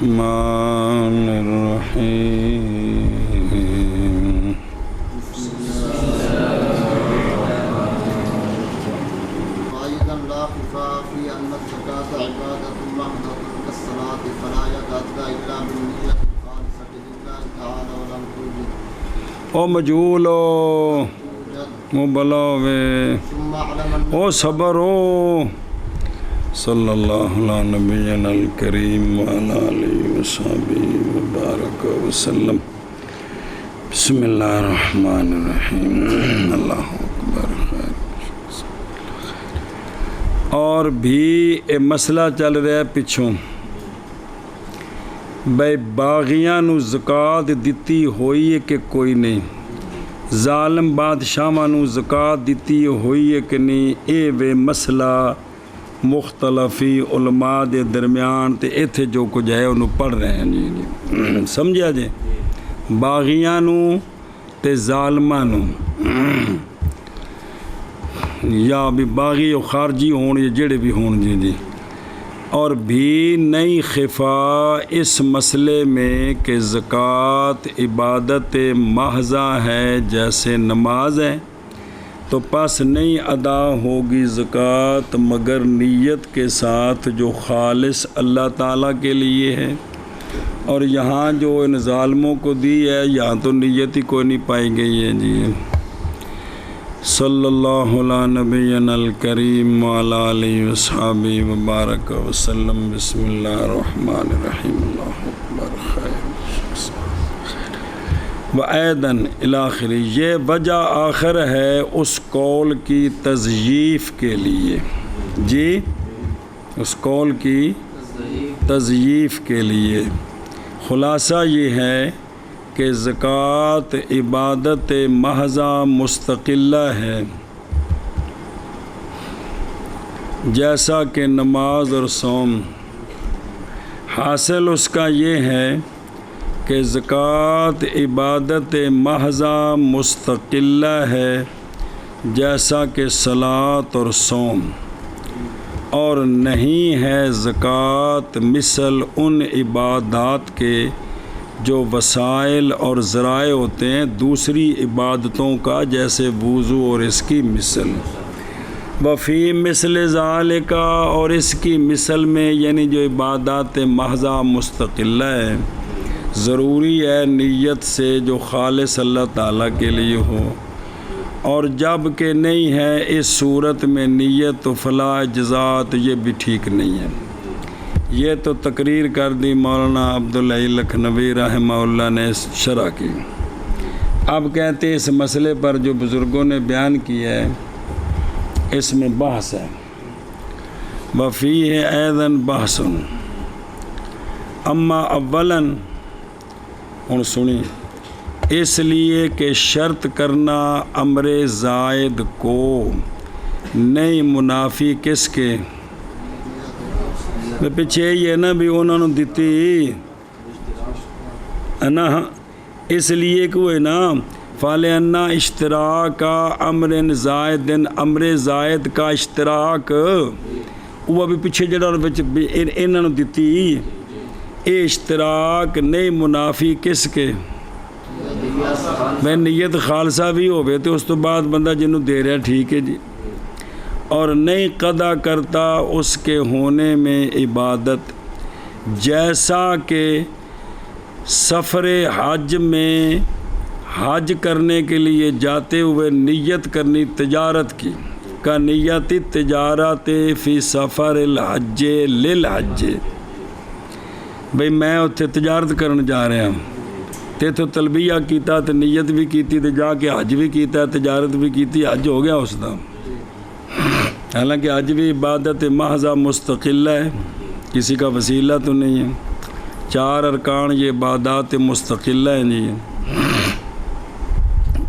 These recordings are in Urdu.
الرحمن الرحيم وأيضا لا خفاء في أن الزكاة عبادة محضة كالصلاة فلا يتأتى إلا بالنية الخالصة لله تعالى ولم توجد او مجولو مبلاوے ثم اعلم أن او صبرو صلی اللہ علیہ نبینا الکریم وعلی آلہ وصحبہ وبارک وسلم بسم اللہ الرحمن الرحیم اللہ اکبر خیر. اور بھی یہ مسئلہ چل رہا ہے پچھوں بھائی باغیاں نو زکات دیتی ہوئی ہے کہ کوئی نہیں، ظالم بادشاہاں نو زکات دیتی ہوئی ہے کہ نہیں، اے وے مسئلہ مختلفی علماء دے درمیان تے ایتھے جو کچھ ہے انہوں پڑھ رہے ہیں جی سمجھا جی باغیاں نو تے ظالماں نو یا بھی باغی و خارجی ہون یا جڑے بھی ہون جی اور بھی نئی خفا اس مسئلے میں کہ زکوٰۃ عبادت محضہ ہے جیسے نماز ہے تو پس نہیں ادا ہوگی زکوٰۃ مگر نیت کے ساتھ جو خالص اللہ تعالیٰ کے لیے ہے، اور یہاں جو ان ظالموں کو دی ہے یہاں تو نیت ہی کوئی نہیں پائی گئی ہے جی. صلی اللہ علیہ نبینا الکریم وعلی آلہ وصحبہ وبارک وسلم بسم اللہ الرحمن الرحیم اللہ اکبر خیر. وَأَيْضًا الی آخر یہ وجہ آخر ہے اس قول کی تضعیف کے لیے جی، اس قول کی تضعیف کے لیے. خلاصہ یہ ہے کہ زکوٰۃ عبادت محضہ مستقلہ ہے جیسا کہ نماز اور صوم. حاصل اس کا یہ ہے کہ زکوٰۃ عبادت محضہ مستقلہ ہے جیسا کہ صلاۃ اور صوم، اور نہیں ہے زکوٰۃ مثل ان عبادات کے جو وسائل اور ذرائع ہوتے ہیں دوسری عبادتوں کا، جیسے وضو اور اس کی مثل. وفی مثل ذالک اور اس کی مثل میں یعنی جو عبادات محضہ مستقلہ ہے ضروری ہے نیت سے جو خالص اللہ تعالیٰ کے لیے ہو، اور جب کہ نہیں ہے اس صورت میں نیت تو فلا جزات یہ بھی ٹھیک نہیں ہے. یہ تو تقریر کر دی مولانا عبداللہ لکھنوی رحمہ اللہ نے شرح کی. اب کہتے ہیں اس مسئلے پر جو بزرگوں نے بیان کیا ہے اس میں بحث ہے. وفیہ ایضاً بحث اما اولاً ہن سنی اس لیے کہ شرط کرنا امر زائد کو نہیں منافی کس کے میں پیچھے یہ نا بھی انہوں نے دیتی ہے نا، اس لیے کہ وہ نا فالنا اشتراک امر زائد امر زائد کا اشتراک وہ بھی پیچھے جڑا انہوں نے دیتی اے اشتراک نہیں منافی کس کے میں نیت خالصہ بھی ہوئے تو اس تو بعد بندہ جنہوں دے رہا ٹھیک ہے جی، اور نہیں قضا کرتا اس کے ہونے میں عبادت جیسا کہ سفر حج میں حج کرنے کے لیے جاتے ہوئے نیت کرنی تجارت کی کا نیت تجارت فی سفر الحج للحج. بھئی میں اتھے تجارت کرن جا رہا ہوں تے تو تلبیہ کیتا تے نیت بھی کیتی تے جا کے حج بھی کیتا تجارت بھی کیتی حج ہو گیا اس دا. حالانکہ حج بھی عبادت محضہ مستقلہ ہے کسی کا وسیلہ تو نہیں ہے. 4 ارکان یہ عبادات مستقلہ ہیں جی.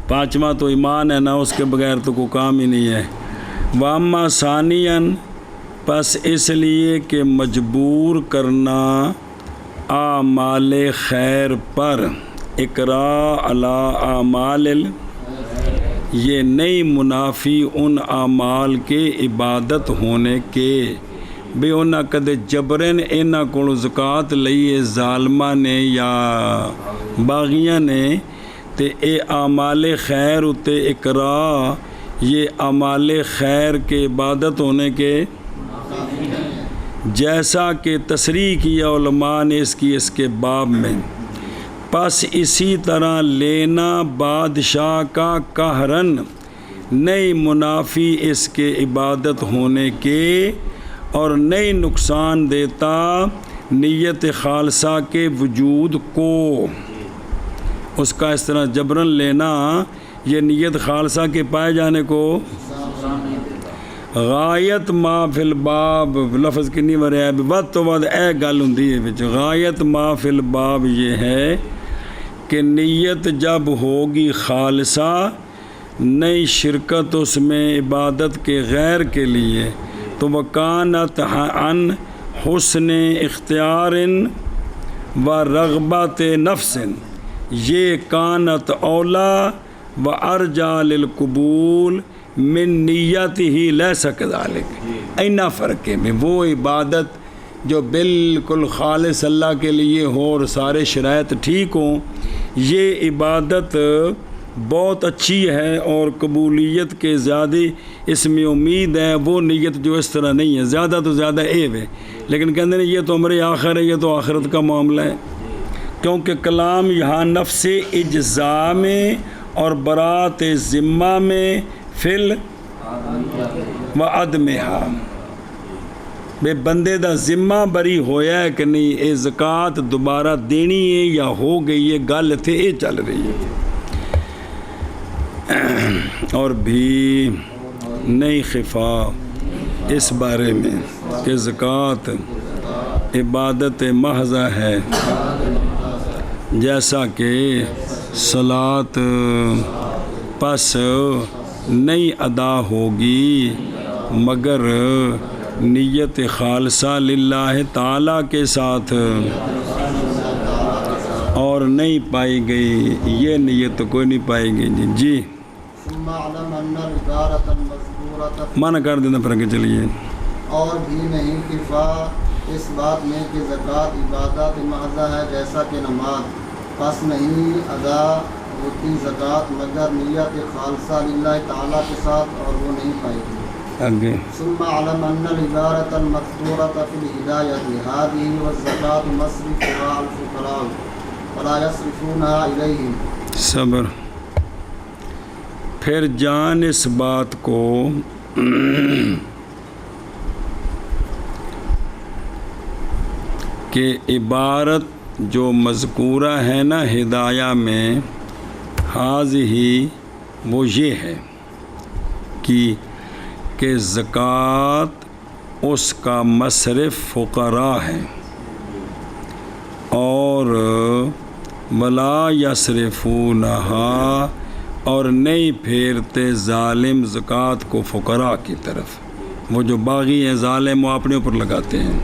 5واں تو ایمان ہے نا، اس کے بغیر تو کوئی کام ہی نہیں ہے. واما ثانیاً پس اس لیے کہ مجبور کرنا اعمال خیر پر اقراء علی اعمال یہ نئی منافی ان اعمال کے عبادت ہونے کے بھی انہاں کدے جبرن انہاں کولوں زکات لئی ہے ظالماں نے یا باغیاں نے تے اے اعمال خیر اتے اقرا یہ اعمال خیر کے عبادت ہونے کے جیسا کہ تصریح کیا علماء نے اس کے باب میں. پس اسی طرح لینا بادشاہ کا قہرن نہیں منافی اس کے عبادت ہونے کے اور نہیں نقصان دیتا نیت خالصہ کے وجود کو. اس کا اس طرح جبرن لینا یہ نیت خالصہ کے پائے جانے کو غایت ما فی الباب لفظ کنی ورے ہے ود تو ود اے گل ہوندی ہے وچ غایت ما فی الباب یہ ہے کہ نیت جب ہوگی خالصہ نئی شرکت اس میں عبادت کے غیر کے لیے تو وکانت عن حسن اختیار و رغبت نفس یہ کانت اولا و ارجا للقبول من نیت ہی لیس کذالک. اینا فرق ہے میں وہ عبادت جو بالکل خالص اللہ کے لیے ہو اور سارے شرائط ٹھیک ہوں یہ عبادت بہت اچھی ہے اور قبولیت کے زیادہ اس میں امید ہے. وہ نیت جو اس طرح نہیں ہے زیادہ تو زیادہ عیب ہے لیکن کہتے ہیں یہ تو امر آخر ہے یہ تو آخرت کا معاملہ ہے کیونکہ کلام یہاں نفس اجزا میں اور برات ذمہ میں فل و عدمہا بے بندے دا ذمہ بری ہویا ہے کہ نہیں اے زکوٰۃ دوبارہ دینی ہے یا ہو گئی ہے گل تھے یہ چل رہی ہے اور بھی نہیں خفا اس بارے میں کہ زکوٰۃ عبادت محض ہے جیسا کہ صلاۃ پس نہیں ادا ہوگی مگر نیت خالصہ للہ تعالیٰ کے ساتھ اور نہیں پائی گئی یہ نیت تو کوئی نہیں پائی گئی. جی منع کر دینا پھر آگے چلیے. اور بھی نہیں کفا اس بات میں کہ زکوٰۃ عبادت محض ہے جیسا کہ نماز پس نہیں ادا ہوتی زکوٰۃ مگر نیت خالصہ للہ تعالیٰ کے ساتھ اور وہ نہیں پائی گئی. آگے ثم علم ان العبارة المذكورة في الهداية هذه والزكاة مصرفها الفقراء فلا يصرفونها إليهم. صبر. پھر جان اس بات کو کہ عبارت جو مذکورہ ہے نا ہدایہ میں حاضی وہ یہ ہے کہ زکوٰۃ اس کا مصرف فقراء ہے اور ولا یصرفونہا اور نہیں پھیرتے ظالم زکوٰۃ کو فقراء کی طرف. وہ جو باغی ہیں ظالم وہ اپنے اوپر لگاتے ہیں.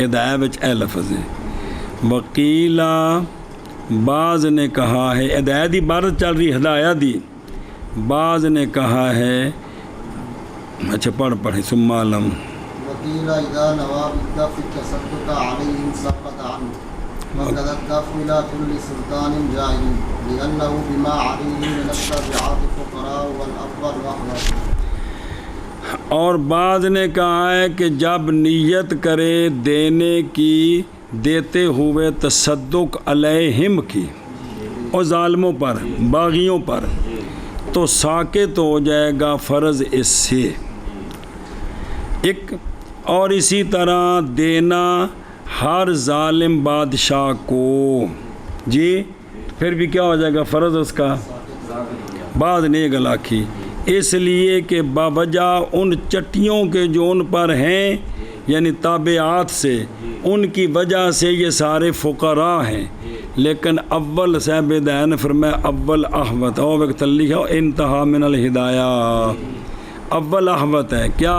ہدایہ وچ اے لفظ ہے. وکیلا بعض نے کہا ہے ہدایہ دی عبارت چل رہی ہدایہ دی بعض نے کہا ہے اچھا پڑھیں ثم علم. وقیل اذا نوى بالدفع التصدق عليهم سقط عنه وقد الدفع الى كل سلطان جائز لانه بما عليه من التبعات الفقراء والافضل واحد. اور بعض نے کہا ہے کہ جب نیت کرے دینے کی دیتے ہوئے تصدق علیہم کی اور ظالموں پر باغیوں پر تو ساکت ہو جائے گا فرض اس سے. ایک اور اسی طرح دینا ہر ظالم بادشاہ کو جی پھر بھی کیا ہو جائے گا فرض اس کا. بعد نے یہ گلا کی اس لیے کہ باوجہ ان چٹیوں کے جو ان پر ہیں یعنی تابعات سے ان کی وجہ سے یہ سارے فقراء ہیں. لیکن اول صاحب ہدایہ نے فرمایا اول احوت اور ایک تلیہ انتہا من الہدایہ اول احوت ہے کیا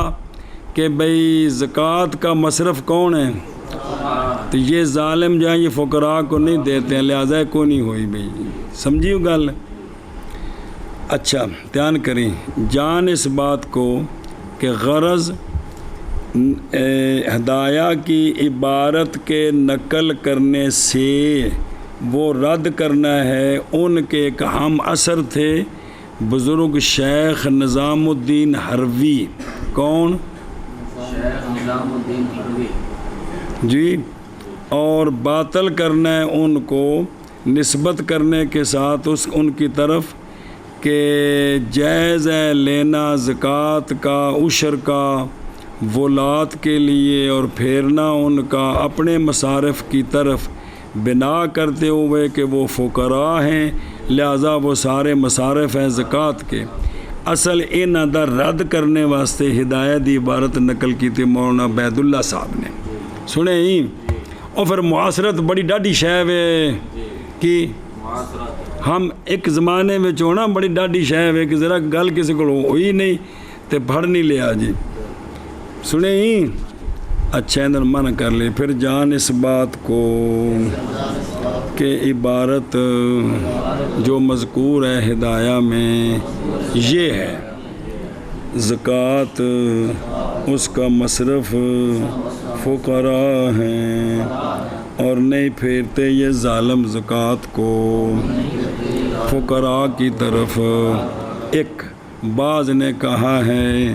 کہ بھئی زکوٰۃ کا مصرف کون ہے تو یہ ظالم جو ہیں یہ فقراء کو نہیں دیتے ہیں لہٰذا کو نہیں ہوئی بھئی. سمجھیو گل. اچھا دھیان کریں جان اس بات کو کہ غرض ہدایہ کی عبارت کے نقل کرنے سے وہ رد کرنا ہے ان کے ایک ہم اثر تھے بزرگ شیخ نظام الدین حروی. کون؟ شیخ نظام الدین حروی. جی. اور باطل کرنا ہے ان کو نسبت کرنے کے ساتھ ان کی طرف کہ جائز ہے لینا زکوٰۃ کا عشر کا ولات کے لیے اور پھیرنا ان کا اپنے مصارف کی طرف بنا کرتے ہوئے کہ وہ فقراء ہیں لہذا وہ سارے مصارف ہیں زکوٰۃ کے. اصل انہاں دا رد کرنے واسطے ہدایت دی عبارت نقل کی تھی مولانا عبید اللہ صاحب نے. سنے ہی اور پھر معاصرت بڑی ڈاڈی شے وے کہ ہم ایک زمانے میں ہونا بڑی ڈاڈی شے وے کہ ذرا گل کسی کو ہوئی نہیں تے پڑھ نہیں لیا جی. سنے ہی اچھا اندر من کر لے. پھر جان اس بات کو کہ عبارت جو مذکور ہے ہدایہ میں یہ ہے زکوٰۃ اس کا مصرف فقراء ہیں اور نہیں پھیرتے یہ ظالم زکوٰۃ کو فقراء کی طرف. ایک بعض نے کہا ہے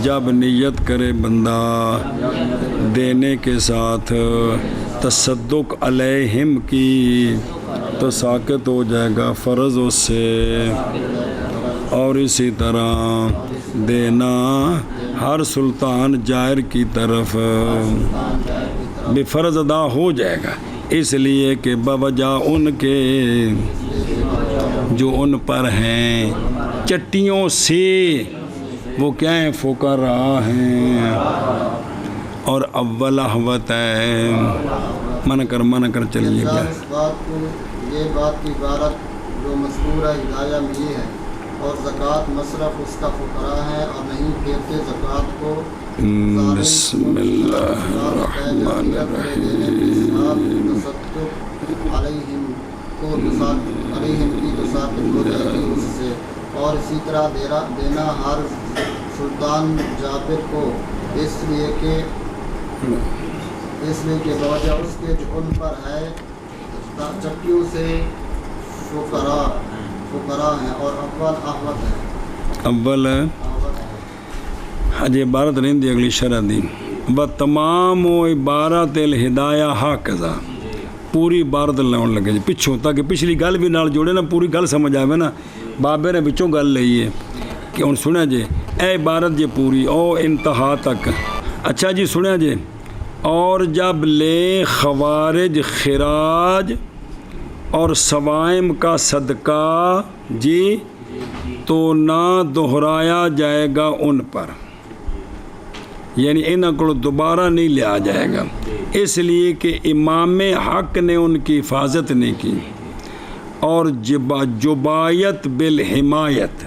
جب نیت کرے بندہ دینے کے ساتھ تصدق علیہم کی تو ساقط ہو جائے گا فرض اس سے. اور اسی طرح دینا ہر سلطان جائر کی طرف بھی فرض ادا ہو جائے گا اس لیے کہ بوجہ ان کے جو ان پر ہیں چٹیوں سے وہ کیا ہیں فقراء ہیں. اور اول احوت ہے من کر چلیے گیا. اس بات کو یہ بات کی عبارت جو مذکور ہے ہدایہ میں یہ ہے اور زکوٰۃ مصرف اس کا فقراء ہے اور نہیں پھیرتے زکوٰۃ کو. بسم اللہ الرحمن الرحیم. علیہم کی تو ثابت ہو جائے گی اس سے. اور اسی طرح دینا ہر سلطان جابر کو اس لیے کہ بوجہ اس کے جو ان پر ہے چٹیوں سے فقراء ہیں اور اول احوت ہے. اول حج عبارت نہیں دی اگلی شرح دی و تمام و عبارت الہدایہ حاکذا پوری عبارت لاؤن لگے جی پچھوں تاکہ پچھلی گل بھی نال جوڑے نا پوری گل سمجھ آئے نا. بابے نے بچوں گل لئی ہے کہ ہن سنیا جی اے عبارت جی پوری او انتہا تک. اچھا جی سنیا جی. اور جب لے خوارج خراج اور سوائم کا صدقہ جی تو نہ دہرایا جائے گا ان پر یعنی انہوں کو دوبارہ نہیں لیا جائے گا اس لیے کہ امام حق نے ان کی حفاظت نہیں کی. اور جبایت بالحمایت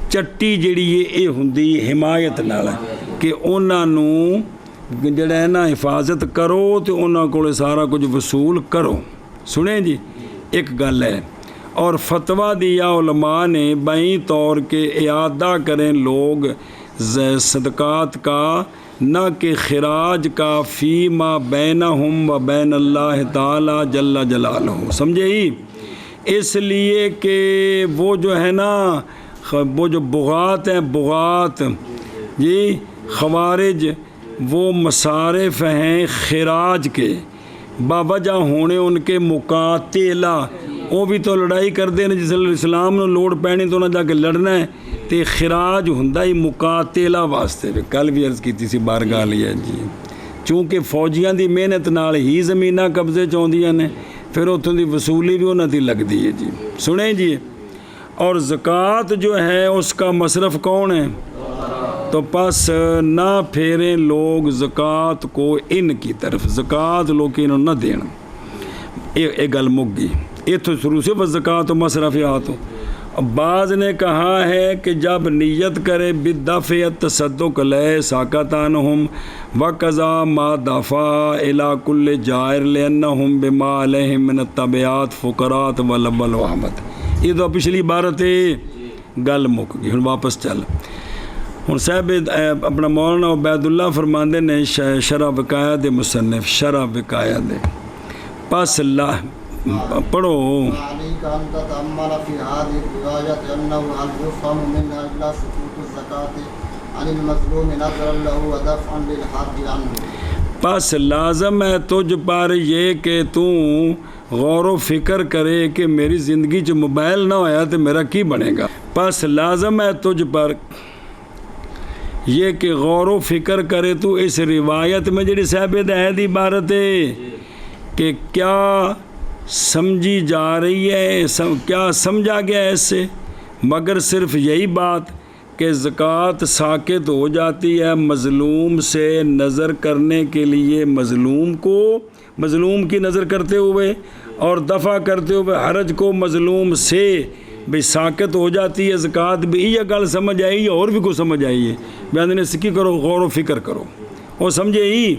چٹی جڑی یہ ہوندی حمایت نال کہ انہاں نوں جڑا ہے نا حفاظت کرو تو انہاں کو سارا کچھ وصول کرو. سنیں جی ایک گل ہے. اور فتویٰ دیا علماء نے بائیں طور کے اعادہ کریں لوگ صدقات کا نہ کہ خراج کا فیما بینہم و بین اللہ تعالی جل جلالہ. سمجھے ہی اس لیے کہ وہ جو ہے نا وہ جو بغات ہیں بغات جی خوارج وہ مصارف ہیں خراج کے باوجہ ہونے ان کے مقاتلہ وہ بھی تو لڑائی کرتے ہیں جس اسلام نے لوڑ پینی تو انہیں جا کے لڑنا ہے تے خراج ہوندا ہی مقاتلہ واسطے. کل بھی عرض کیتی سی بارگاہ لیا جی چونکہ فوجیاں دی محنت نال ہی زمیناں قبضے چاہندیاں نے پھر اتوں دی وصولی بھی انہاں دی لگدی ہے جی. سنیں جی. اور زکوٰۃ جو ہے اس کا مصرف کون ہے تو پس نہ پھیریں لوگ زکوٰۃ کو ان کی طرف زکوٰۃ لوگ انہوں نہ دین. ایک گل مک گئی اتوں شروع سے بس زکوٰۃ و مصرفیات. بعض نے کہا ہے کہ جب نیت کرے بدفع التصدق لے ساکتانہم وقضا ما دفع الى کل جائر لانہم بما علیہم من التبعات فقرات ولبل وحمد. یہ تو پچھلی عبارت گل مک گئی. ہن واپس چل. ہوں صاحب اپنا مولانا عبید اللہ فرماندے نے شرح وقایا دے مصنف شرح وقایا دے پس اللہ پڑھو عليك أن تتأمل في هذه الرواية أنه هل يفهم منها إلا سقوط الزكاة عن المظلوم نظرا له ودفعا للحرج عنه پس لازم ہے تجھ پر یہ کہ تو غور و فکر کرے کہ میری زندگی جو موبائل نہ ہویا تو میرا کی بنے گا پس لازم ہے تجھ پر یہ کہ غور و فکر کرے تو اس روایت میں جڑی صاحب عہد عبارت ہے کہ کیا سمجھی جا رہی ہے کیا سمجھا گیا ہے اس سے مگر صرف یہی بات کہ زکوٰۃ ساقط ہو جاتی ہے مظلوم سے نظر کرنے کے لیے مظلوم کی نظر کرتے ہوئے اور دفع کرتے ہوئے حرج کو مظلوم سے بھی ساقط ہو جاتی ہے زکوٰۃ بھی یہ گل سمجھ آئی ہے اور بھی کچھ سمجھ آئی ہے بیان نے سکی کرو غور و فکر کرو وہ سمجھے ہی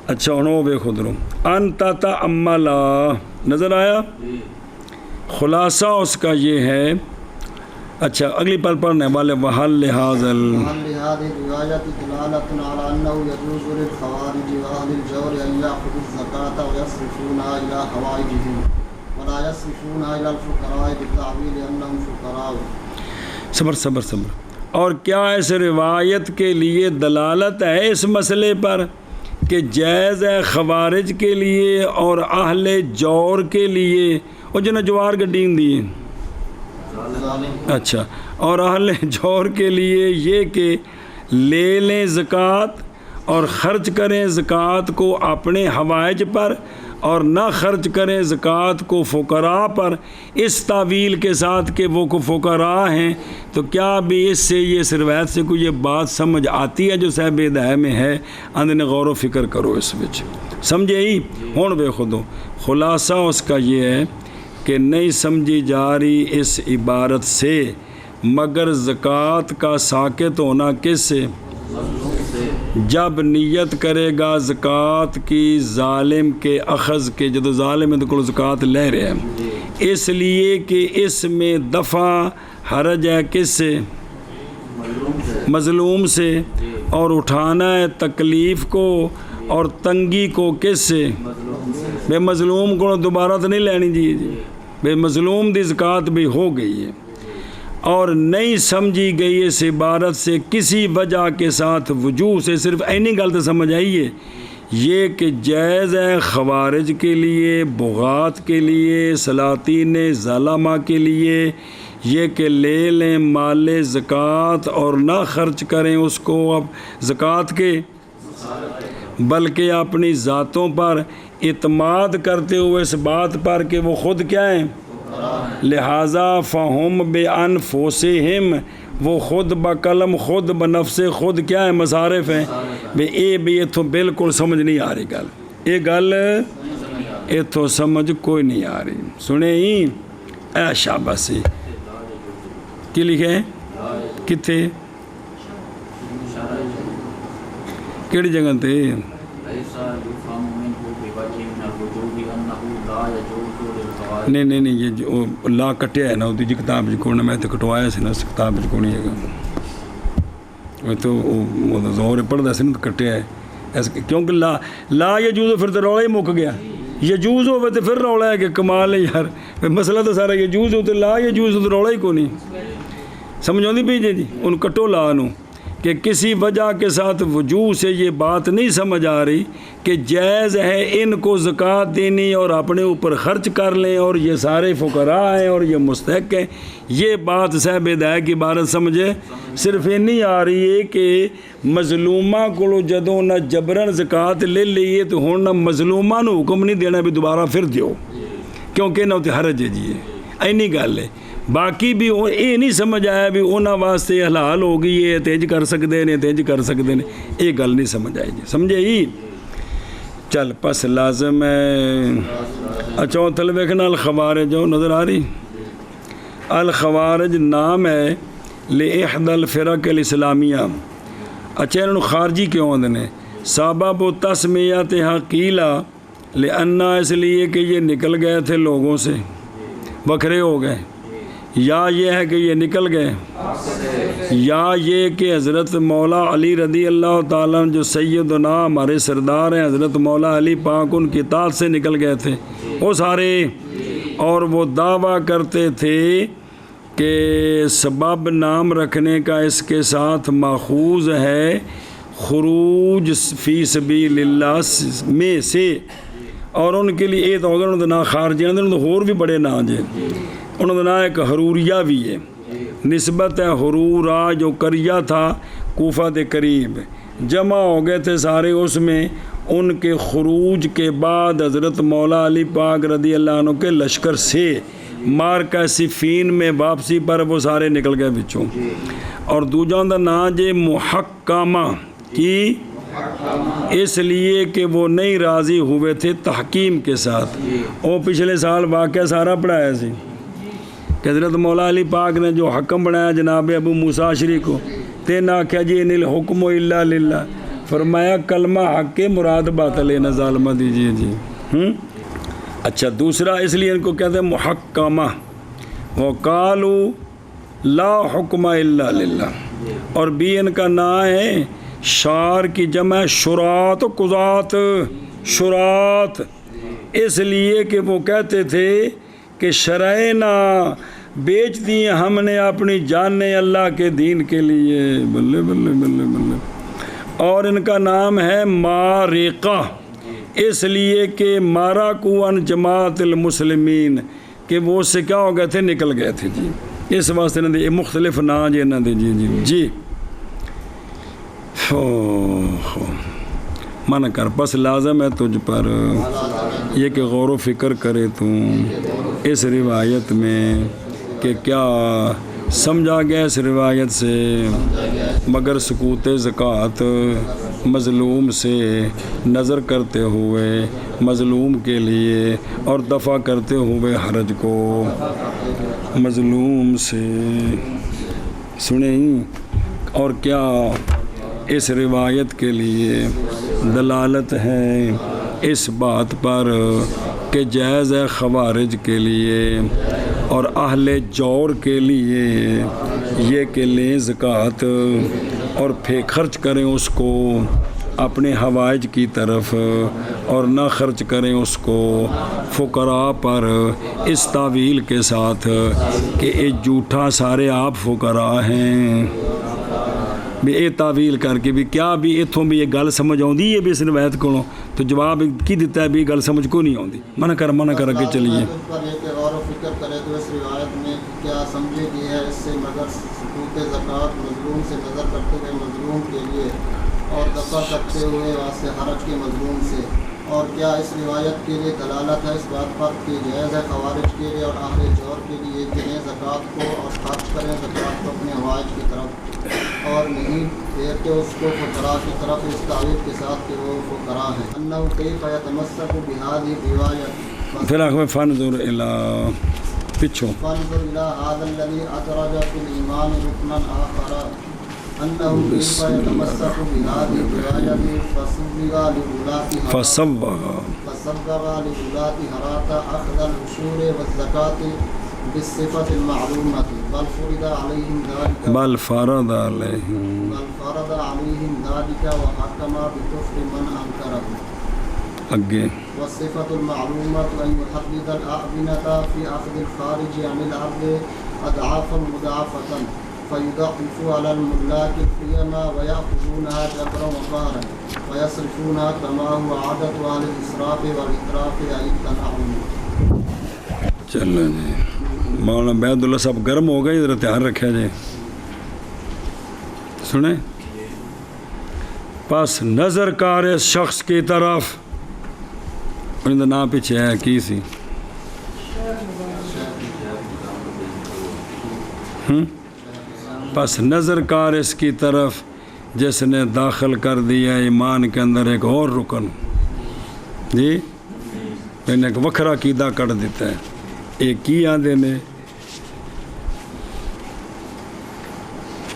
اچھا ہوں وہ ویکھو درو انتا تأملا نظر آیا خلاصہ اس کا یہ ہے اچھا اگلی پر پڑھنے والے وحل لحاظ وهل لهذه الرواية دلالة على أنه يجوز للخوارج وأهل الجور أن يأخذوا الزكاة ويصرفونها إلى حوائجهم ولا يصرفونها إلى الفقراء بالتعويل أنهم فقراء صبر اور کیا اس روایت کے لیے دلالت ہے اس مسئلے پر کہ جائز ہے خوارج کے لیے اور اہل جور کے لیے وہ جنہیں جوار گڈین دی اچھا اور اہل جور کے لیے یہ کہ لے لیں زکوٰۃ اور خرچ کریں زکوٰۃ کو اپنے حوائج پر اور نہ خرچ کریں زکوٰۃ کو فقراء پر اس تعویل کے ساتھ کہ وہ کو فقراء ہیں تو کیا بھی اس سے یہ اس روایت سے کوئی یہ بات سمجھ آتی ہے جو صاحب ہدایہ میں ہے اندر غور و فکر کرو اس وچ سمجھے ہی ہون بے خودو خلاصہ اس کا یہ ہے کہ نہیں سمجھی جا رہی اس عبارت سے مگر زکوٰۃ کا ساقط ہونا کس سے جب نیت کرے گا زکوٰۃ کی ظالم کے اخذ کے جدو ظالم ہے تو کل زکوٰۃ لے رہے ہیں اس لیے کہ اس میں دفع حرج ہے کس سے مظلوم سے اور اٹھانا ہے تکلیف کو اور تنگی کو کس سے بے مظلوم کو دوبارہ تو نہیں لینی جی بے مظلوم دی زکوٰۃ بھی ہو گئی ہے اور نہیں سمجھی گئی اس عبارت سے کسی وجہ کے ساتھ وجوہ سے صرف اینی گل تو سمجھ آئیے یہ کہ جائز ہے خوارج کے لیے بغات کے لیے سلاطین ظالمہ کے لیے یہ کہ لے لیں مال زکوٰۃ اور نہ خرچ کریں اس کو اب زکوٰۃ کے بلکہ اپنی ذاتوں پر اعتماد کرتے ہوئے اس بات پر کہ وہ خود کیا ہیں لہذا فہم بانفسہم وہ خود بقلم خود بنفس خود کیا ہے مصارف ہیں بے اے بھی اتھوں بالکل سمجھ نہیں آ رہی گل یہ گل اتھوں سمجھ کوئی نہیں آ رہی سنے ہی اے شاباسی کی لکھے ہیں کتھے کیڑی جگہ تے نہیں یہ جو لا کٹیا ہے نا وہ کتاب کو میں تو کٹوایا سی نا اس کتاب کو نہیں ہے وہ تو زور پڑھتا سی نا تو کٹیا ہے ایسا کیونکہ لا یجوز پھر تو رولا ہی مک گیا یجوز ہوئے تو پھر رولا ہے کہ کمال ہے یار مسئلہ تو سارا یجوز ہو تو لا یجوز ہو تو رولا ہی کو نہیں سمجھو نہیں پی جی ان کٹو لا نو کہ کسی وجہ کے ساتھ وجوہ سے یہ بات نہیں سمجھ آ رہی کہ جائز ہے ان کو زکوٰۃ دینی اور اپنے اوپر خرچ کر لیں اور یہ سارے فقراء ہیں اور یہ مستحق ہیں یہ بات صاحب ہدایہ کی عبارت سمجھے صرف یہ نہیں آ رہی ہے کہ مظلومہ کو جدوں نہ جبرن زکوٰۃ لے لیے تو ہوں نہ مظلومہ نو حکم نہیں دینا بھی دوبارہ پھر دیو کیونکہ نہ تے حرج ہے جی اینی گل ہے باقی بھی یہ نہیں سمجھ آیا بھی انہاں واسطے حلال ہو گئی ہے تیج کر سکتے ہیں تیج کر سکتے ہیں یہ گل نہیں سمجھ آئی جی سمجھے ہی چل پس لازم ہے اچھا تھل ویکھنا الخوارج جو نظر آ رہی الخوارج نام ہے لإحدى الفرق الاسلامیہ اچھا انہوں خارجی کیوں آدھے نے سبب و تسمیتھا قیلا لأنہ اس لیے کہ یہ نکل گئے تھے لوگوں سے بکھرے ہو گئے یا یہ ہے کہ یہ نکل گئے، یا یہ کہ حضرت مولا علی رضی اللہ تعالیٰ جو سیدنا ہمارے سردار ہیں حضرت مولا علی پاک ان کی اطاعت سے نکل گئے تھے وہ سارے، اور وہ دعویٰ کرتے تھے کہ سبب نام رکھنے کا اس کے ساتھ ماخوذ ہے خروج فی سبیل اللہ میں سے، اور ان کے لیے یہ تو ہوگا انہوں نے نا خارجی انہوں نے ہور بھی بڑے نا جے، انہوں نے نا ایک حروریہ بھی ہے، نسبت ہے حرورہ جو کریہ تھا کوفہ کے قریب، جمع ہو گئے تھے سارے اس میں، ان کے خروج کے بعد حضرت مولا علی پاک رضی اللہ عنہ کے لشکر سے مارکہ صفین میں واپسی پر وہ سارے نکل گئے بچوں، اور دوجہ دا نا جے محکمہ کی، اس لیے کہ وہ نہیں راضی ہوئے تھے تحکیم کے ساتھ، وہ پچھلے سال واقعہ سارا پڑھایا سی کہ حضرت مولا علی پاک نے جو حکم بنایا جناب ابو موسیٰ اشعری کو، تین آکھیا جی ان الحکم الا للہ، فرمایا کلمہ حق کے مراد باطل ہے نہ ظالمہ دیجیے جی۔ اچھا دوسرا اس لیے ان کو کہتے ہیں محکمہ، وقالوا لا حکم الا للہ، اور بھی ان کا نام ہے شار کی جمع شرات و قضات، شرات، اس لیے کہ وہ کہتے تھے کہ شرعنا بیچ دی ہم نے اپنی جانیں اللہ کے دین کے لیے، بلے بلے بلے بلے، اور ان کا نام ہے مارقہ، اس لیے کہ مارا کو ان جماعت المسلمین، کہ وہ اس سے کیا ہو گئے تھے نکل گئے تھے جی، اس واسطے نہ دے مختلف نا جی نہ دے جی جی جی من کر، پس لازم ہے تجھ پر یہ کہ غور و فکر کرے تو اس روایت میں کہ کیا سمجھا گیا اس روایت سے، مگر سکوت زکوٰۃ مظلوم سے نظر کرتے ہوئے مظلوم کے لیے، اور دفع کرتے ہوئے حرج کو مظلوم سے، سنیں، اور کیا اس روایت کے لیے دلالت ہے اس بات پر کہ جائز ہے خوارج کے لیے اور اہل جور کے لیے یہ کہ لیں زکوٰۃ اور پھر خرچ کریں اس کو اپنے حوائج کی طرف، اور نہ خرچ کریں اس کو فقراء پر اس تعویل کے ساتھ کہ یہ جھوٹا سارے آپ فقراء ہیں، بھی یہ تعویل کر کے بھی کیا بھی اتوں بھی یہ گل سمجھ آتی ہے بھی اس روایت کو، تو جواب کی دیتا ہے بھی گل سمجھ کو نہیں آتی، منع کر کے چلیے۔ پر یہ کہ غور و فکر کرے تو اس روایت میں کیا سمجھے گی ہے اس سے، مگر سکوت زکوٰۃ مظلوم سے نظر کرتے ہوئے مظلوم کے لیے، اور دفع کرتے ہوئے واسطے حرج کے مظلوم سے، اور کیا اس روایت کے لیے دلالت ہے اس بات پر کہ جائز ہے خوارج کے لیے اور اہل جور کے لیے کہ لیں زکوٰۃ کو اور خرچ کریں زکوٰۃ کو اپنے حوائج کی طرف، اور نہیں پھیرتے اس کو فقراء کی طرف اس تعویل کے ساتھ کہ وہ فقراء ہیں۔ انہ کیف یتمسک بہذه الروایۃ، پھر آخر فانظر الی پچھو فانظر الی هذا الذی ادرج فی الایمان رکنا آخر، انہ کیف یتمسک بہذه الروایۃ فصبغ لولاة هرات اخذ العشور والزکاة بالصفة المعلومة، بل فرض عليهم ذلك وحكم بكفر من أنكره۔ اگے والصفة المعلومة أن يحدد الأعبنة في أخذ الخارج عن العبد أضعافا مضاعفة، فيضعف على الملاك القيمة ويأخذونها جبرا وقهرا ويصرفونها كما هو عادة أهل الإسراف والإتراف أي التنعم۔ چلو جی، مولانا بیعت اللہ صاحب گرم ہو گئے، ادھر تیار رکھا جائے، سنیں، پس نظر کار اس شخص کی طرف، ان کا نام پیچھے ہے کی سی، پس نظر کار اس کی طرف جس نے داخل کر دیا ایمان کے اندر ایک اور رکن، جی انہیں ایک وکھرا عقیدہ کر دیتا ہے، ایک کی آدھے نے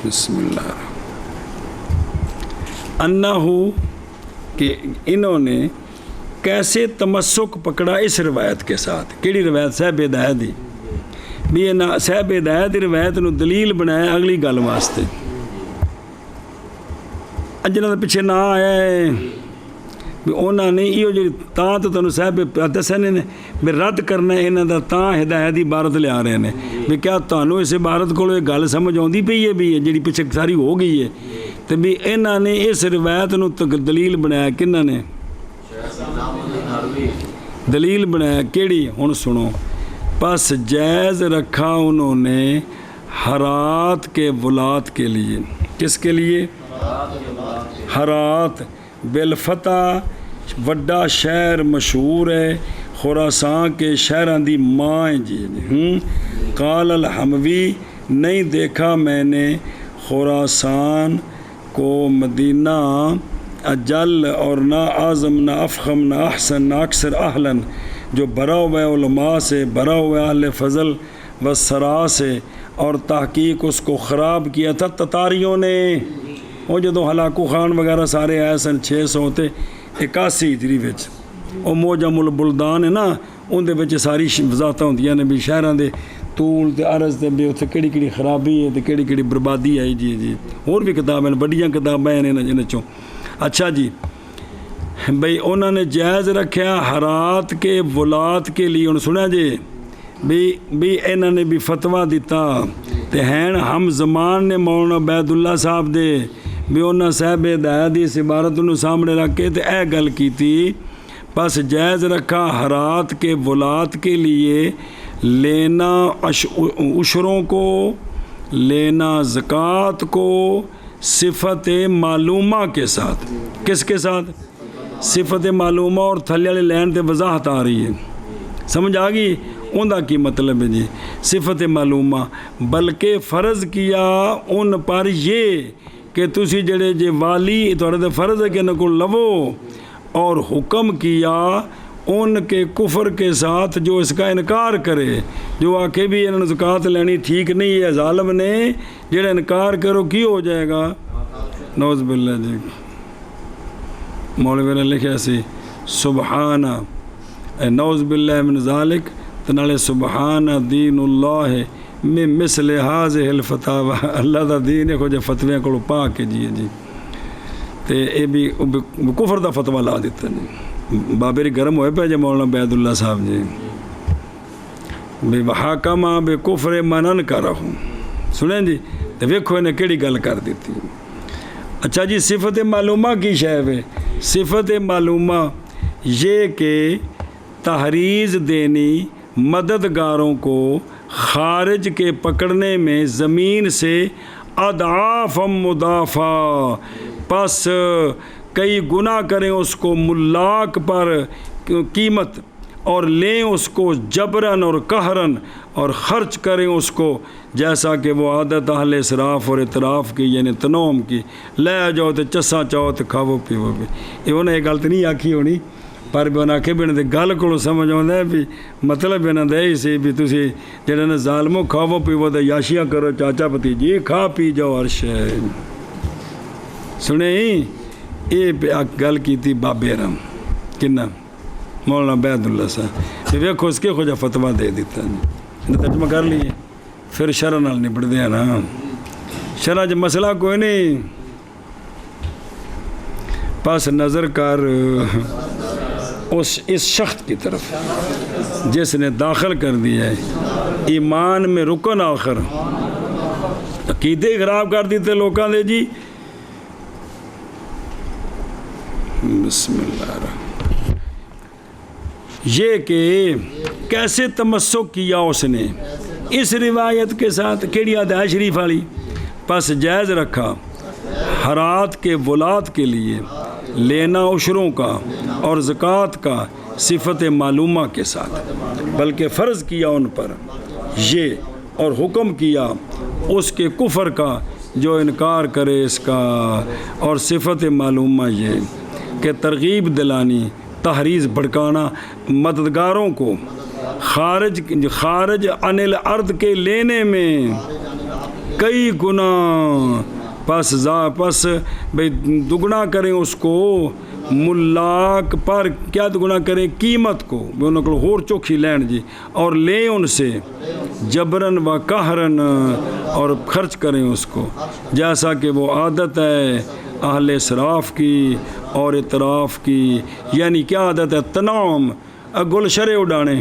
بسم اللہ انہو کہ انہوں نے کیسے تمسک پکڑا اس روایت کے ساتھ، کیڑی روایت صاحب ہدایت دی، بھی یہ صاحب ہدایت روایت نو دلیل بنایا اگلی گل واسطے. جنہوں کا پیچھے نہ آیا ہے بھی انہوں نے یہ جی تاں تو تمہیں صاحب دسے نے بھی رد کرنا یہاں کا تاں ہدایت کی عبارت لیا رہے ہیں بھی کیا تمہیں اس عبارت کو یہ گل سمجھ آتی پئی ہے بھی جی پیچھے ساری ہو گئی ہے تو بھی انہوں نے اس روایت نو دلیل بنایا کنہاں نے دلیل بنایا کیڑی ہن سنو. پس جائز رکھا انہوں نے ہرات کے ولات کے لیے. کس کے لیے؟ ہرات بالفتح وڈا شہر مشہور ہے خراسان کے شہران دی ماں جی. قال الحموی نہیں دیکھا میں نے خراسان کو مدینہ اجل اور نہ اعظم نہ افخم نہ احسن نہ اکثر اہلاً جو بھرا ہوا ہے علماء سے بھرا ہوا ہے اہل فضل و سرا سے اور تحقیق اس کو خراب کیا تھا تتاریوں نے. وہ جدو ہلاکو خان وغیرہ سارے آئے سن 600 تے 81 ہجری وچ وہ موجم البلدان ہے نا اندر ساری وضاحت ہوندیاں نے بھی شہراں دے طول تے عرض تے بھی اتنے کہڑی کہڑی خرابی ہے تے کہڑی کہڑی بربادی آئی جی جی اور بھی کتابیں بڑیاں کتابیں ہیں جن چوں. اچھا جی بھئی انہوں نے جائز رکھیا ہرات کے ولات کے لیے. انہوں سنیا جی بھی انہوں نے بھی فتویٰ دیتا تے ہیں ہم زمان نے مولانا عبید اللہ صاحب دے بھی انہوں صاحب ہدایت اس عبارت انہوں سامنے رکھ کے تے اے گل کی تھی. پس جائز رکھا ہرات کے ولات کے لیے لینا عشروں کو لینا زکوٰۃ کو صفت معلومہ کے ساتھ. کس کے ساتھ؟ صفت معلومہ. اور تھلے والے لین تے وضاحت آ رہی ہے سمجھ آ گئی ان کا کی مطلب ہے جی صفت معلومہ. بلکہ فرض کیا ان پر یہ کہ تسی جڑے جے والی تھوڑے فرض ہے کہ ان کو لو اور حکم کیا ان کے کفر کے ساتھ جو اس کا انکار کرے جو آکے بھی انہوں نے زکوٰۃ لینی ٹھیک نہیں ہے ظالم نے جڑا انکار کرو کی ہو جائے گا نعوذ باللہ جی. مولوی نے لکھا سی سبحانہ نعوذ باللہ من ذالک تنالے سبحان دین اللہ میں مثل حاضر الفتاوہ. اللہ دا دین ہے کچھ فتویاں کو پاک کے جی جی تے اے بھی کفر دا فتوہ لا دیتا جی. بابری گرم ہوئے پہ جی مولانا عبید اللہ صاحب جی بے حاکمہ بے کفر منن کر رہوں سنیں جی تے ویکھو انہیں کیڑی گل کر دیتی. اچھا جی صفت معلومہ کی شے ہے. صفت معلومہ یہ کہ تحریض دینی مددگاروں کو خارج کے پکڑنے میں زمین سے اضعاف مضاعفہ پس کئی گنا کریں اس کو ملاک پر قیمت اور لیں اس کو جبرن اور قہرن اور خرچ کریں اس کو جیسا کہ وہ عادت اہل اسراف اور اطراف کی یعنی تنوم کی. لے جاؤ تو چسا چاہو تو کھاو پیو بھی. یہ انہیں یہ غلط نہیں آکھی ہونی پر بھی انہیں آکھے بھی انہیں گل کو سمجھ آتا ہے بھی مطلب انہیں دے ہی سی بھی تسی جڑے نے ظالموں کھاو پیو تو یاشیاں کرو چاچا پتی جی کھا پی جاؤ ہر شے. سنے ہی یہ گل کی تھی بابے رم کنہ مولانا عبید اللہ صاحب ویکھو اس کے خوجہ فتویٰ دے دیتا ہے ترجمہ کر لیے پھر شرع نال نبڑ دیا نا. شرع جو مسئلہ کوئی نہیں پس نظر کر اس شخص کی طرف جس نے داخل کر دیا ہے ایمان میں رکن آخر عقیدے خراب کر دیتے لوکاں دے جی. بسم اللہ الرحمن یہ کہ کیسے تمسک کیا اس نے اس روایت کے ساتھ کیڑی آدھا شریف والی. پس جائز رکھا ہرات کے ولات کے لیے لینا عشروں کا اور زکوٰۃ کا صفت معلومہ کے ساتھ بلکہ فرض کیا ان پر یہ اور حکم کیا اس کے کفر کا جو انکار کرے اس کا. اور صفت معلومہ یہ کہ ترغیب دلانی تحریض بھڑکانا مددگاروں کو خارج عن الارض کے لینے میں کئی گنا پس بھئی دگنا کریں اس کو ملاک پر کیا دگنا کریں قیمت کو انہوں کو ہور چوکھی لین جی اور لیں ان سے جبرن و قہرن، اور خرچ کریں اس کو جیسا کہ وہ عادت ہے اہل اسراف کی اور اطراف کی. یعنی کیا عادت ہے؟ تنعم، گل شرے اڈانے،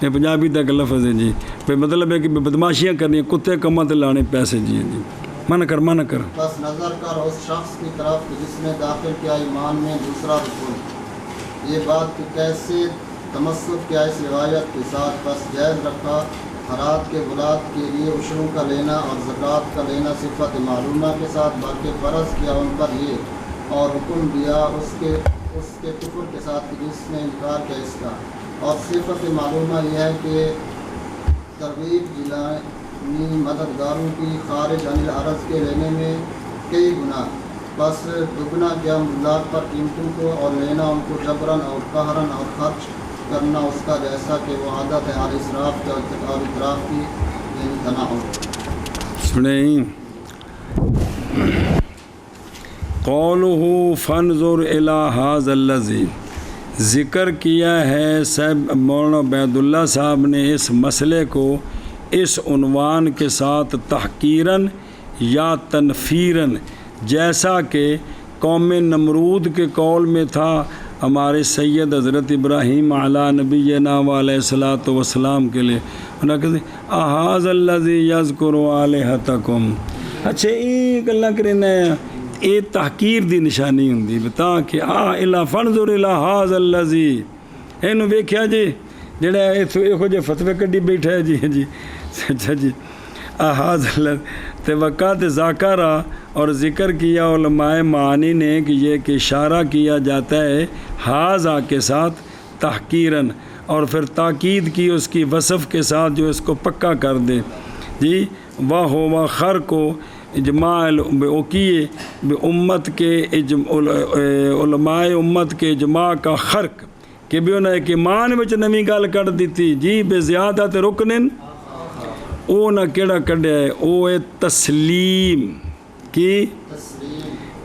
یہ پنجابی تک لفظ ہے جی. پھر مطلب ہے کہ بدماشیاں کرنی، کتے کماں تے لانے پیسے جی. منع کر منع کر. بس نظر کر اس شخص کی طرف جس نے داخل کیا ایمان میں دوسرا رکن. یہ بات کہ کیسے تمسک کیا اس روایت کے ساتھ، بس جائز رکھا خیرات کے غلات کے لیے عشروں کا لینا اور زکوٰۃ کا لینا صفت معلومہ کے ساتھ، بلکہ فرض کیا ان پر یہ اور حکم دیا اس کے کفر کے ساتھ جس نے انکار کیا اس کا. اور صفت معلومہ یہ ہے کہ ترغیب دلانی مددگاروں کی خارج عن العرض کے لینے میں کئی گنا، بس دگنا کیا مزاق پر قیمتوں کو اور لینا ان کو جبرن اور قہرن اور خرچ کرنا اس کا جیسا کہ وہ عادت ہے اور اسراف اور اطراف کی یعنی تناؤ. سنیں قولہ فانظر الی ھذا الذی، ذکر کیا ہے صاحب مولانا عبید اللہ صاحب نے اس مسئلے کو اس عنوان کے ساتھ تحقیراً یا تنفیراً، جیسا کہ قوم نمرود کے قول میں تھا ہمارے سید حضرت ابراہیم علی نبینا علیہ الصلاۃ والسلام کے لیے. انہوں نے کہا اھذا الذی یذکر آلہتکم. اچھا یہ گلاں کرنا ہے، یہ تحقیر دی نشانی ہوندی بتا کہ الا فانظر الی ھذا الذی، اینو ویکھیا جی جڑا یہو جے فتوی کڈی بیٹھا ہے جی جی. اچھا جی ھذا الذی تے وقت ذاکرہ، اور ذکر کیا علماء معانی نے کہ یہ کہ اشارہ کیا جاتا ہے ھذا کے ساتھ تحقیراً، اور پھر تاکید کی اس کی وصف کے ساتھ جو اس کو پکا کر دے جی. وہ خر کو اجماع اوکیے امت کے علماء امت کے اجماع کا خرق کہ بھی انہیں ایک ایمان وچ نویں گل کر دیتی جی بے زیادت رکنن. او نہ کیڑا کڈیا ہے، او ہے تسلیم کی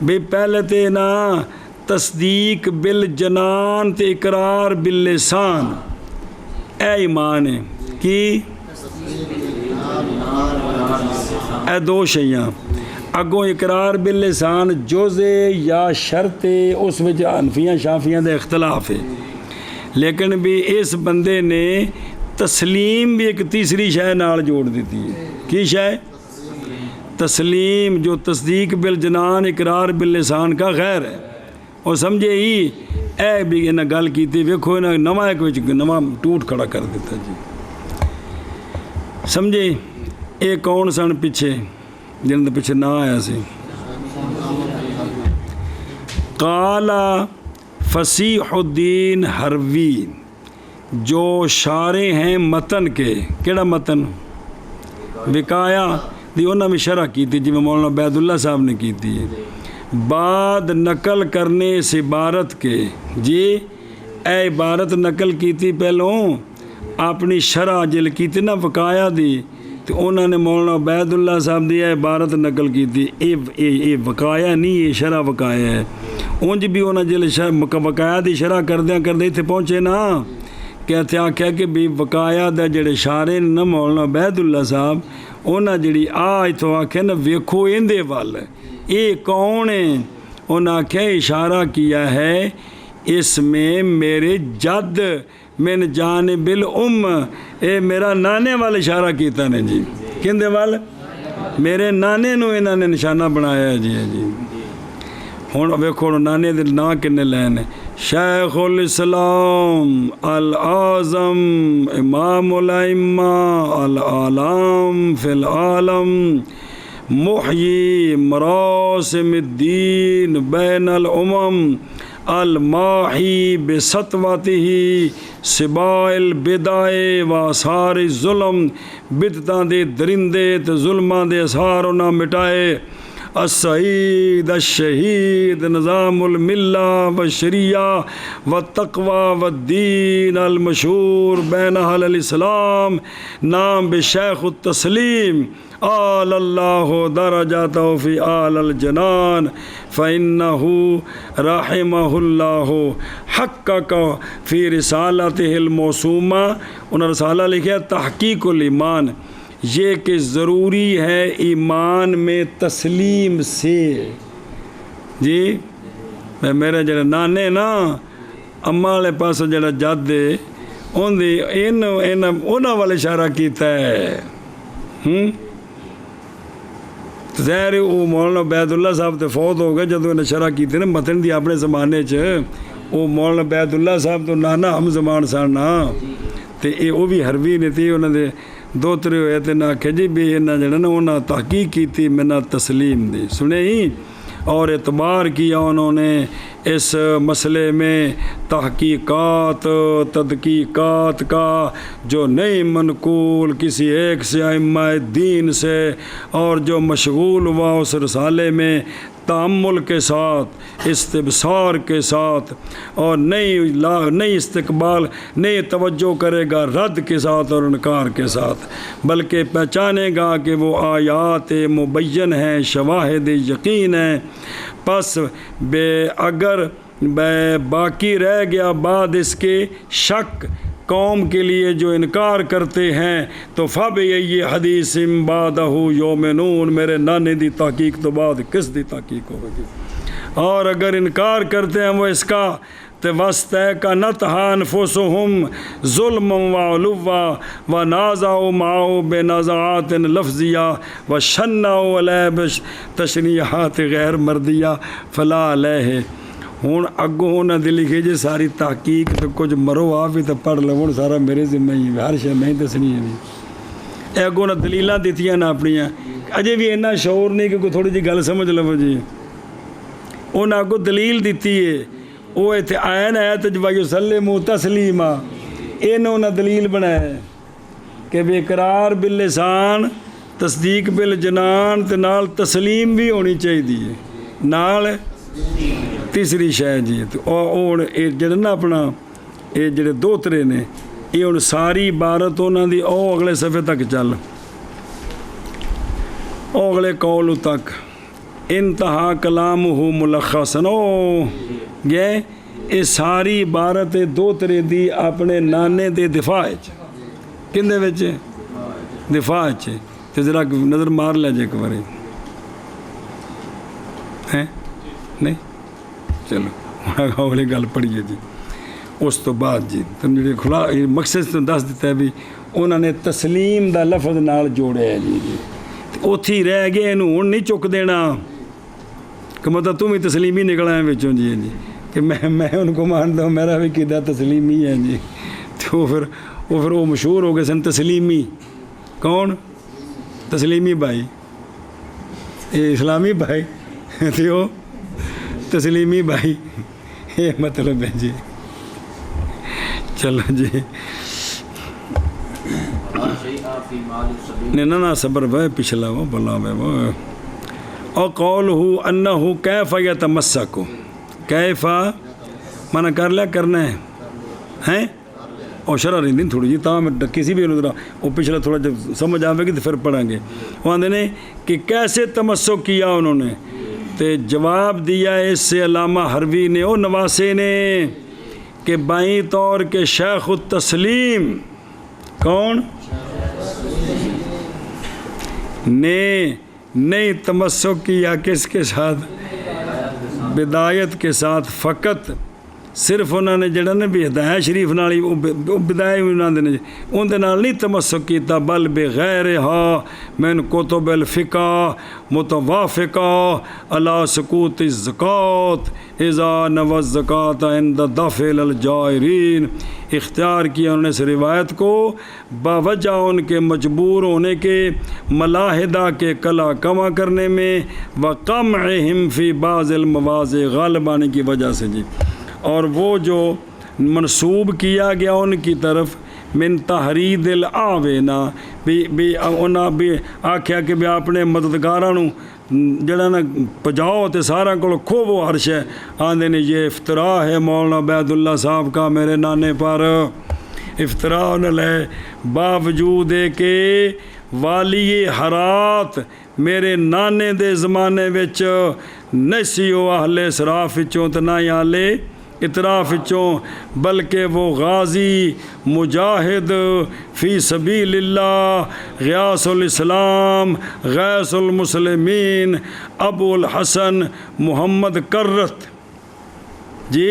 بے پہلے تے نا تصدیق بالجنان تے اقرار باللسان، اے ایمان ہے کی اے دو شیاں. اگوں اقرار باللسان جزء یا شرط، اس وچ حنفیاں شافیاں دے اختلاف ہے، لیکن بھی اس بندے نے تسلیم بھی ایک تیسری شے نال جوڑ دیتی ہے. کی شے؟ تسلیم، جو تصدیق بالجنان اقرار باللسان کا غیر ہے. اور سمجھے ہی اے بھی انہیں گل کیتی، ویکھو انہیں نواں ایک نواں ٹوٹ کھڑا کر دیتا جی. سمجھے اے کون سن پیچھے جن دے پیچھے نہ آیا سی؟ قال فصیح الدین حروی، جو شارح ہیں متن کے. کیڑا متن؟ وقایا دی انہوں نے شرح کی تھی جی مولانا عبید اللہ صاحب نے کی تھی. بعد نقل کرنے اس عبارت کے جی اے عبارت نقل کی تھی پہلوں اپنی شرح جل کی تھی نا وقایا دی، تو انہوں نے مولانا عبید اللہ صاحب دی عبارت نقل کی تھی. یہ وقایا نہیں، یہ شرح وقایا ہے. اونج بھی انہوں نے جل وقایا دی شرح کردیاں کردے اتنے پہنچے نا کہ آخیا کہ بھی وقایا دے جڑے شارے نا مولانا عبید اللہ صاحب، انہاں جڑی اتوں آخیا نا ویکھو اندے وال یہ کون ہے. انہاں آخیا اشارہ کیا ہے اس میں میرے جد من جانب الام، اے میرا نانے وال اشارہ کیتا نے جی. کندے وال؟ میرے نانے نو انہاں نے نشانہ بنایا جی. ہوں ویکھو نانے دے نا کنے لین، شیخ الاسلام العظم امام الائمہ العالم فی العالم محیی مراسم الدین بین الامم الماحی بسطوتہ سباء البدع و آثار الظلم، بدعتاں دے درندے تے ظلماں دے اثار نہ مٹائے. السعید الشہید نظام الملہ والشریعہ والتقوی والدین المشہور بین اہل الاسلام نام بشیخ التسلیم آل اللہ درجاتہ فی آل الجنان فإنہ رحمہ اللہ حقق فی رسالتہ الموسومہ. انہوں نے رسالہ لکھا ہے تحقیق الایمان، یہ کہ ضروری ہے ایمان میں تسلیم سے. جی میرے جڑے نانے نا اماں والے پاس جڑا جد ہے انہاں والے اشارہ کیتا ہے. ظاہر وہ مولانا عبید اللہ صاحب تے فوت ہو گئے جدوں انہیں شرح کیتے نا متن دی اپنے زمانے وہ مولانا عبید اللہ صاحب تو نانا ہم زمان سن تے وہ بھی حربی نے تھی انہوں نے دوترے ہوئے تے نہ آکھے جی بھی انہاں جڑا نا انہاں تحقیق کی تھی میں نہ تسلیم دی سنے ہی اور اعتبار کیا انہوں نے اس مسئلے میں تحقیقات تدقیقات کا جو نئی منقول کسی ایک سے ائمہ دین سے اور جو مشغول ہوا اس رسالے میں تأمل کے ساتھ استبصار کے ساتھ اور نئی استقبال نئی توجہ کرے گا رد کے ساتھ اور انکار کے ساتھ، بلکہ پہچانے گا کہ وہ آیات مبین ہیں شواہد یقین ہیں. پس اگر باقی رہ گیا بعد اس کے شک قوم کے لیے جو انکار کرتے ہیں تو فَبِأَيِّ حَدِيثٍ بَعْدَهُ يُؤْمِنُونَ. میرے نانے دی تحقیق تو بعد کس دی تحقیق ہوگی؟ اور اگر انکار کرتے ہیں وہ اس کا وَاسْتَيْقَنَتْهَا أَنفُسُهُمْ ظُلْمًا وَعُلُوًّا وَنَازَعُوا مَعَهُ بِنَزَعَاتٍ لَفْظِيَّةٍ وَشَنَّعُوا عَلَيْهِ بِتَشْنِيعَاتٍ غَيْرِ مَرْضِيَّةٍ فَلَا عَلَيْهِ. ہوں اگوں انہوں نے لکھے جی ساری تحقیق تو کچھ مرو آپ ہی تو پڑھ لو ہوں سارا میرے ذمہ ہی ہر شے میں ہی دسنی ہے نہیں. اگوں نے دلیلاں دیتیاں نا اپنیاں اجے بھی اتنا شعور نہیں کہ کوئی تھوڑی جی گل سمجھ لو جی. انہیں اگوں دلیل دیتی ہے وہ اتنے آیا نا وَيُسَلِّمُ تَسْلِيمًا انہوں نے دلیل بنایا ہے کہ بے قرار باللسان تصدیق بالجنان تے نال تسلیم بھی ہونی چاہیے نال تیسری شے جی. تو جڑے نا اپنا یہ جڑے دوترے نے یہ ہوں ساری عبارت انہوں دی اگلے صفحے تک چل اگلے قول تک انتہا کلامہ ملخصاً گئے یہ ساری عبارت دوترے دی اپنے نانے دے دفاع کندے وچ دفاع تے ذرا نظر مار لے جے ایک باری ہیں نہیں چلو اگلی گل پڑھیے جی. اس تو بعد جی تم جی کھلا مقصد تو دس دیتا ہے بھی انہوں نے تسلیم دا لفظ نال جوڑے ہے جی اتھی ہی رہ گئے انہوں ہوں نہیں چک دینا کہ مطلب تم ہی تسلیمی نکل آئے بچوں جی کہ میں ان کو مانتا ہوں میرا بھی قیدہ تسلیمی ہے جی. تو پھر وہ مشہور ہو گئے سن تسلیمی. کون؟ تسلیمی بھائی یہ اسلامی بھائی تو تسلیمی بھائی یہ مطلب ہے جی. چلو جی نہ صبر بھائی پچھلا وہ بلا وہ اور قولہ انہ کیف یتمسک کیف منع کر لیا کرنا ہے ہیں اور شرح رہی دن تھوڑی جی تاہم کسی بھی وہ پچھلا تھوڑا جب سمجھ آوے گی تو پھر پڑھیں گے. وہ آندے نے کہ کیسے تمسک کیا انہوں نے تے جواب دیا اس سے علامہ حربی نے اور نواسے نے کہ بائیں طور کے شیخ التسلیم کون نے نہیں تمسک کیا کس کے ساتھ بدایت کے ساتھ فقط صرف انہوں نے جڑا نا بھی ہدایت شریف نالی بدایت انہوں نے اندر نال نہیں تمسک کیتا بل بغیرہا من کتب الفقہ متوافقہ علی سقوط الزکاة اذا نوى الزکاة عند دفع الجائرین. اختیار کیا انہوں نے اس روایت کو باوجہ ان کے مجبور ہونے کے ملاحدہ کے کلا کما کرنے میں وقمعہم فی بعض المواضع غالب آنے کی وجہ سے جی. اور وہ جو منسوب کیا گیا ان کی طرف من تحرید الآوے نا بھی انہاں بھی آکھیا کہ بھی اپنے مددگاراں نوں جڑا نا پجاؤ تے سارا کو کھوو عرش ہے آندے نے یہ افطرا ہے مولانا عبید اللہ صاحب کا میرے نانے پر افطرا نہ لے باوجود کہ والی حرات میرے نانے دے زمانے وچ نسیو اہل اسراف وچوں تے نہ اہل اطراف وچوں بلکہ وہ غازی مجاہد فی سبیل اللہ غیاث الاسلام غیث المسلمین ابو الحسن محمد کرت جی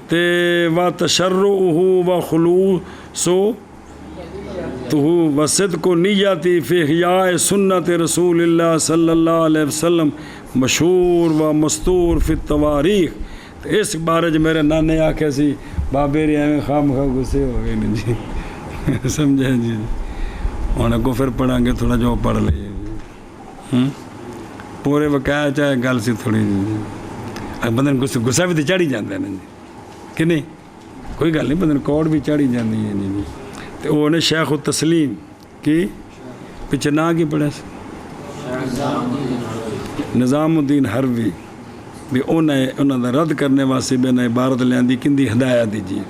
تے و تشرعہ و خلوصو و صدق و نیتی فی احیاء سنت رسول اللہ صلی اللہ علیہ وسلم مشہور و مستور فی التواریخ اس بارے میرے نانے آکھے سی بابے ری ایویں خام خواہ غصے ہو گئے جی سمجھے جی انہیں کو پھر پڑھاں گے تھوڑا جو پڑھ لئے پورے وقایا چاہے گل سی تھوڑی جی بندن غصہ بھی تو چڑھی جاندے ہیں جی کہ نہیں کوئی گل نہیں بندن کوڑ بھی چڑھی جاندی ہے جی تو وہ نے شیخ التسلیم کی پیچھے نا کی پڑھے نظام الدین حروی بھی انہوں نے رد کرنے واسطے بھی انہیں عبارت لیندی کندی ہدایت دیجیے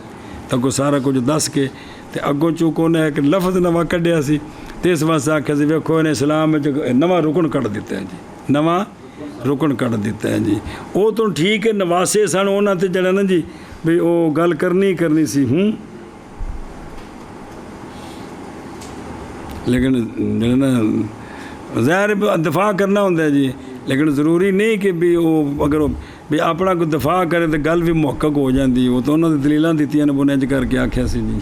تاکہ سارا کچھ دس کے تے اگوں چونکہ انہیں ایک لفظ نواں کڈیا سی تے اس واسطے آکھیا سی ویکھو انہیں اسلام وچ نواں رکن کڈ دیتا ہے جی نواں رکن کڈ دیتا ہے جی وہ تو ٹھیک ہے نواسے سن انہاں تے جڑا نا جی بھی وہ گل کرنی سی لیکن جڑا نا ظاہر دفاع کرنا ہوتا ہے جی لیکن ضروری نہیں کہ بھی وہ اگر بھی اپنا کوئی دفاع کرے تو گل بھی محقق ہو جاتی وہ تو انہوں نے دلیلاں دیتیاں نے بنیج کر کے آکھیا سی جی